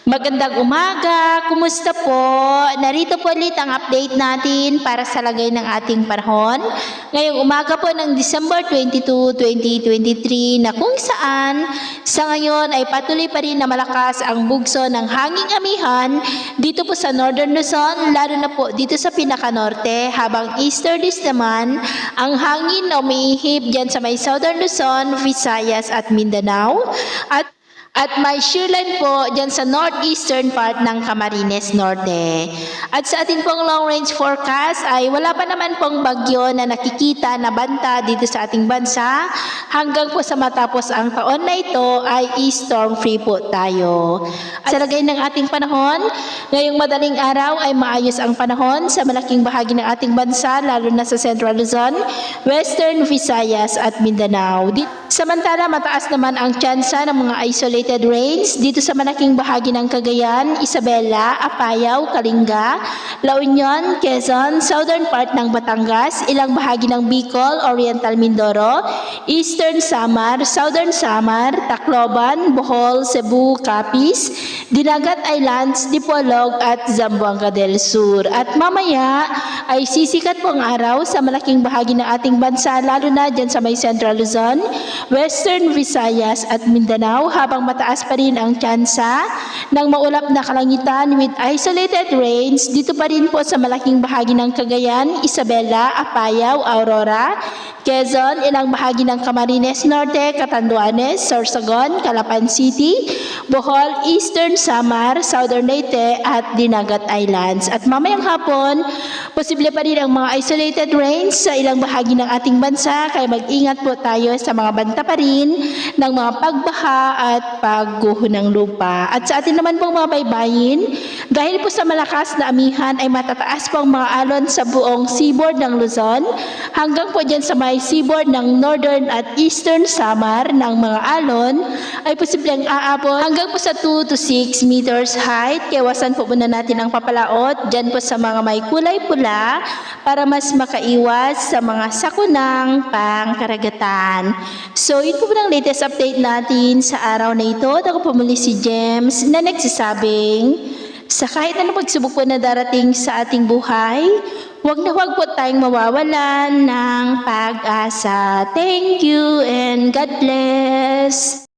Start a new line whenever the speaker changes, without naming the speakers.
Magandang umaga, kumusta po? Narito po ulit ang update natin para sa lagay ng ating panahon. Ngayong umaga po ng December 22, 2023 na kung saan sa ngayon ay patuloy pa rin na malakas ang bugso ng hanging amihan dito po sa Northern Luzon, lalo na po dito sa pinaka-norte, habang easterlies naman ang hangin na umiihip dyan sa may Southern Luzon, Visayas at Mindanao. At may shearline po dyan sa northeastern part ng Camarines Norte. At sa ating pong long range forecast ay wala pa naman pong bagyo na nakikita na banta dito sa ating bansa. Hanggang po sa matapos ang taon na ito ay storm free po tayo. At sa lagay ng ating panahon, ngayong madaling araw ay maayos ang panahon sa malaking bahagi ng ating bansa, lalo na sa Central Luzon, Western Visayas at Mindanao. Samantala, mataas naman ang tsansa ng mga isolated rains dito sa malaking bahagi ng Cagayan, Isabela, Apayao, Kalinga, La Union, Quezon, southern part ng Batangas, ilang bahagi ng Bicol, Oriental Mindoro, Eastern Samar, Southern Samar, Tacloban, Bohol, Cebu, Capiz, Dinagat Islands, Dipolog at Zamboanga del Sur. At mamaya ay sisikat po ang araw sa malaking bahagi ng ating bansa, lalo na dyan sa may Central Luzon, Western Visayas at Mindanao, habang mataas pa rin ang tsansa ng maulap na kalangitan with isolated rains dito pa rin po sa malaking bahagi ng Cagayan, Isabela, Apayao, Aurora, Quezon, ilang bahagi ng Camarines Norte, Catanduanes, Sorsogon, Calapan City, Bohol, Eastern Samar, Southern Leyte at Dinagat Islands. At mamayang hapon, posible pa rin ang mga isolated rains sa ilang bahagi ng ating bansa, kaya mag-ingat po tayo sa mga banta pa rin ng mga pagbaha at pagguho ng lupa. At sa atin naman pong mga baybayin, dahil po sa malakas na amihan ay matataas po ang mga alon sa buong seaboard ng Luzon, hanggang po dyan sa may seaboard ng Northern at Eastern Samar ng mga alon ay posibleng aabot hanggang po sa 2 to 6 meters height. Kaya po muna natin ang papalaot dyan po sa mga may kulay pula para mas makaiwas sa mga sakunang pangkaragatan. So, yun po ang latest update natin sa araw na ito. Ako po muli si James na nagsasabing, sa kahit anong pagsubok po na darating sa ating buhay, huwag na huwag po tayong mawawalan ng pag-asa. Thank you and God bless!